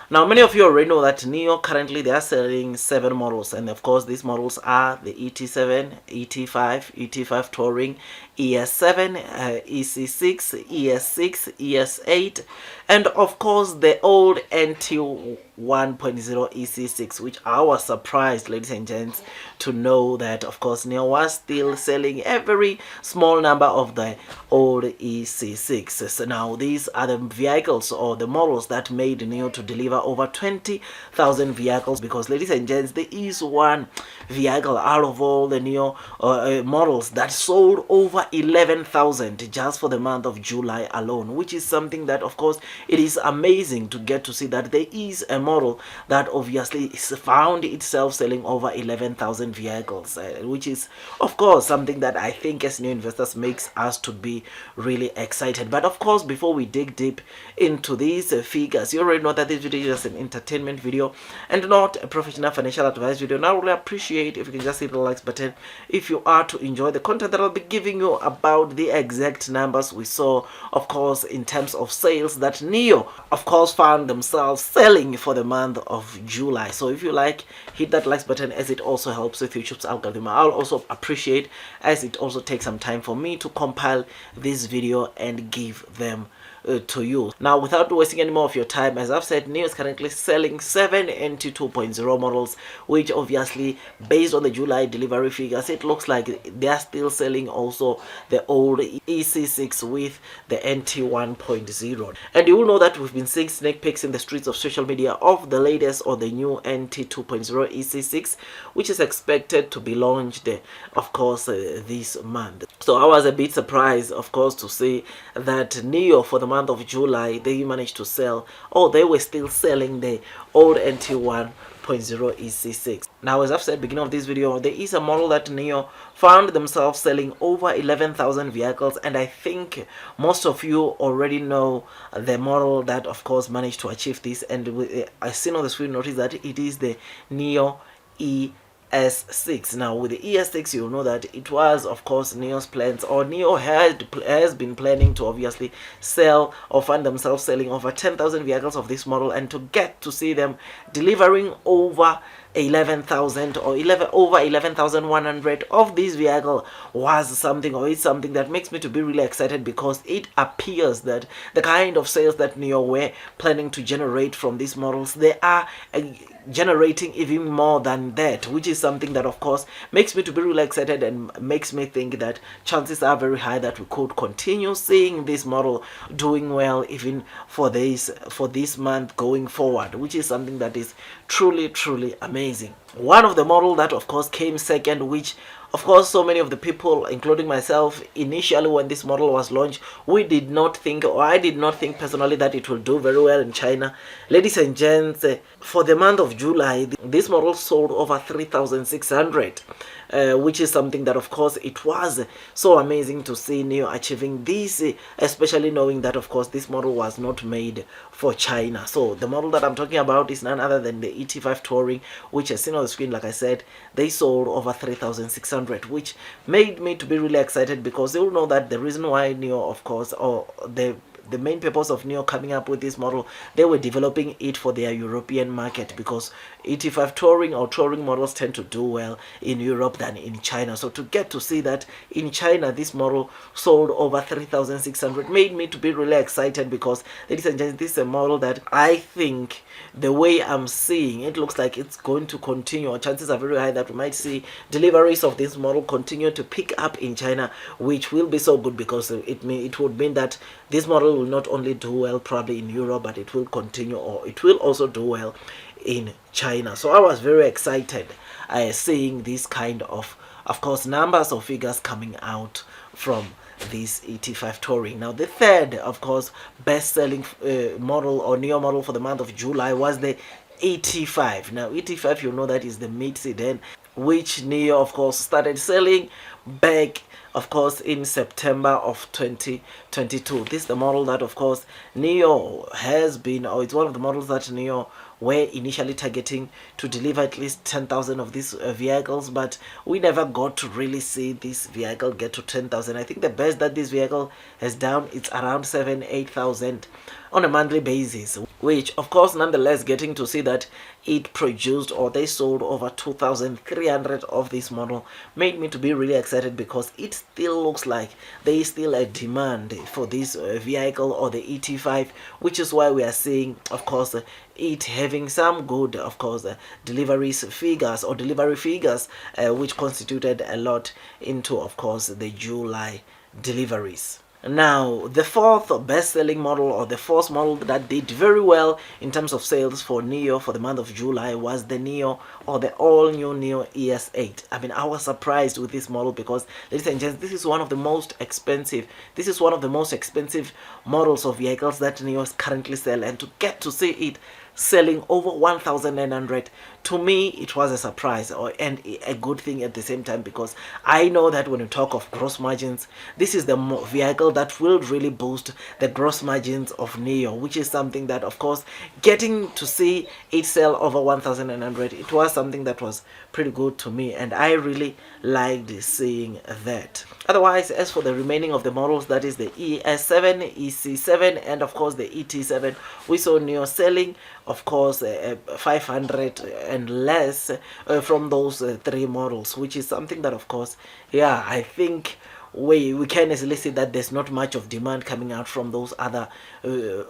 Now, many of you already know that Nio currently they are selling 7 models, and of course these models are the ET7, ET5, ET5 Touring, ES7, EC6, ES6, ES8, and of course the old NT 1.0 EC6, which I was surprised, ladies and gents, to know that of course Nio was still selling a very small number of the old EC6. So now these are the vehicles or the models that made Nio to deliver over 20,000 vehicles, because ladies and gents, there is one vehicle out of all the Nio models that sold over 11,000 just for the month of July alone, which is something that of course it is amazing to get to see that there is a model that obviously is found itself selling over 11,000 vehicles, which is of course something that I think as new investors makes us to be really excited. But of course, before we dig deep into these figures, you already know that this video is an entertainment video and not a professional financial advice video. Now I really appreciate if you can just hit the likes button if you are to enjoy the content that I'll be giving you about the exact numbers we saw, of course, in terms of sales that Nio of course found themselves selling for the month of July. So if you like, hit that likes button, as it also helps with YouTube's algorithm. I'll also appreciate, as it also takes some time for me to compile this video and give them to you. Now, without wasting any more of your time, as I've said, Nio is currently selling 7 NT 2.0 models, which obviously, based on the July delivery figures, it looks like they are still selling also the old EC6 with the NT 1.0. And you will know that we've been seeing sneak peeks in the streets of social media of the latest or the new NT 2.0 EC6, which is expected to be launched, of course, this month. So I was a bit surprised, of course, to see that Nio for the month of July they managed to sell, or they were still selling the old NT 1.0 EC6. Now, as I've said beginning of this video, there is a model that Nio found themselves selling over 11,000 vehicles, and I think most of you already know the model that of course managed to achieve this. And I seen on the screen, notice that it is the Nio ES6. Now, with the ES6, you'll know that it was of course Nio's plans, or Nio has been planning to obviously sell or find themselves selling over 10,000 vehicles of this model, and to get to see them delivering over 11,000 or over 11,100 of this vehicle was something, or is something that makes me to be really excited, because it appears that the kind of sales that Nio were planning to generate from these models, they are generating even more than that, which is something that of course makes me to be really excited and makes me think that chances are very high that we could continue seeing this model doing well even for this month going forward, which is something that is truly amazing. One of the model that of course came second, which of course so many of the people, including myself, initially when this model was launched, we did not think, or I did not think personally, that it will do very well in China. Ladies and gents, for the month of July, this model sold over 3,600. Which is something that of course it was so amazing to see Nio achieving this, especially knowing that of course this model was not made for China. So the model that I'm talking about is none other than the ET5 Touring, which as seen on the screen, like I said, they sold over 3,600, which made me to be really excited, because they will know that the reason why Nio, of course, or the main purpose of Nio coming up with this model, they were developing it for their European market, because ET5 Touring or Touring models tend to do well in Europe than in China. So to get to see that in China this model sold over 3,600 made me to be really excited, because ladies and gents, this is a model that I think, the way I'm seeing it, looks like it's going to continue, or chances are very high that we might see deliveries of this model continue to pick up in China, which will be so good, because it would mean that this model will not only do well probably in Europe, but it will continue, or it will also do well in China. So I was very excited seeing this kind of course numbers or figures coming out from this ET5 Touring. Now, the third, of course, best-selling model or Nio model for the month of July was the ET5. Now, ET5, you know, that is the mid sedan, which Nio, of course, started selling back, of course, in September of 2022. This is the model that, of course, Nio has been, or it's one of the models that Nio were initially targeting to deliver at least 10,000 of these vehicles, but we never got to really see this vehicle get to 10,000. I think the best that this vehicle has done, it's around 8,000 on a monthly basis. which of course nonetheless getting to see that it produced or they sold over 2,300 of this model made me to be really excited, because it still looks like there is still a demand for this vehicle or the ET5, which is why we are seeing of course it having some good of course delivery figures which constituted a lot into of course the July deliveries. Now, the fourth best-selling model, or the fourth model that did very well in terms of sales for Nio for the month of July, was the Nio, or the all-new Nio ES6. I mean, I was surprised with this model because, ladies and gents, this is one of the most expensive. This is one of the most expensive models of vehicles that Nio currently sell, and to get to see it selling over 1,900, to me it was a surprise and a good thing at the same time, because I know that when you talk of gross margins, this is the vehicle that will really boost the gross margins of Nio, which is something that of course getting to see it sell over 1,900, it was something that was pretty good to me, and I really liked seeing that. Otherwise, as for the remaining of the models, that is the ES7, EC7, and of course the ET7, we saw Nio selling of course 500 and less from those three models, which is something that of course, yeah, I think we can easily see that there's not much of demand coming out from those other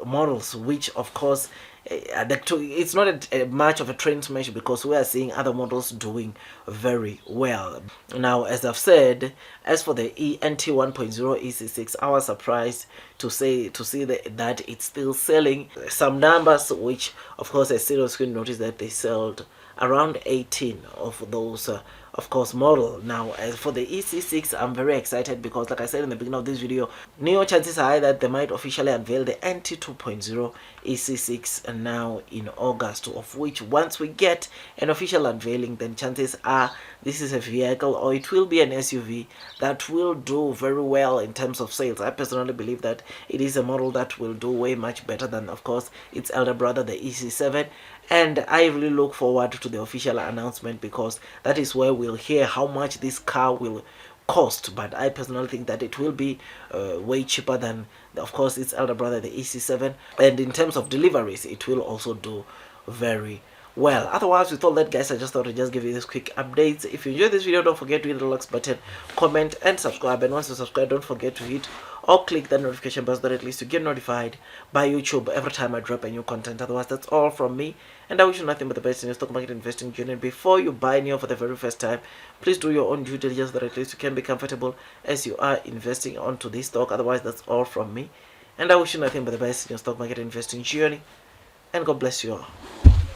models, which of course it's not much of a trend smash, because we are seeing other models doing very well. Now, as I've said, as for the ENT 1.0 EC6, I was surprised to see that it's still selling some numbers, which of course I still screen notice that they sold around 18 of those of course model. Now, as for the EC6, I'm very excited because, like I said in the beginning of this video, Nio chances are high that they might officially unveil the NT 2.0 EC6 now in August, of which once we get an official unveiling, then chances are this is a vehicle, or it will be an SUV, that will do very well in terms of sales. I personally believe that it is a model that will do way much better than of course its elder brother, the EC7, and I really look forward to the official announcement, because that is where we'll hear how much this car will cost. But I personally think that it will be way cheaper than of course its elder brother, the EC7, and in terms of deliveries it will also do very well. Otherwise, with all that, guys, I just thought I'd just give you this quick updates. If you enjoyed this video, don't forget to hit the likes button, comment and subscribe, and once you subscribe, don't forget to hit or click the notification bell so that at least you get notified by YouTube every time I drop a new content. Otherwise, that's all from me, and I wish you nothing but the best in your stock market investing journey. Before you buy Nio for the very first time, please do your own due diligence so that at least you can be comfortable as you are investing onto this stock. Otherwise, that's all from me, and I wish you nothing but the best in your stock market investing journey, and God bless you all.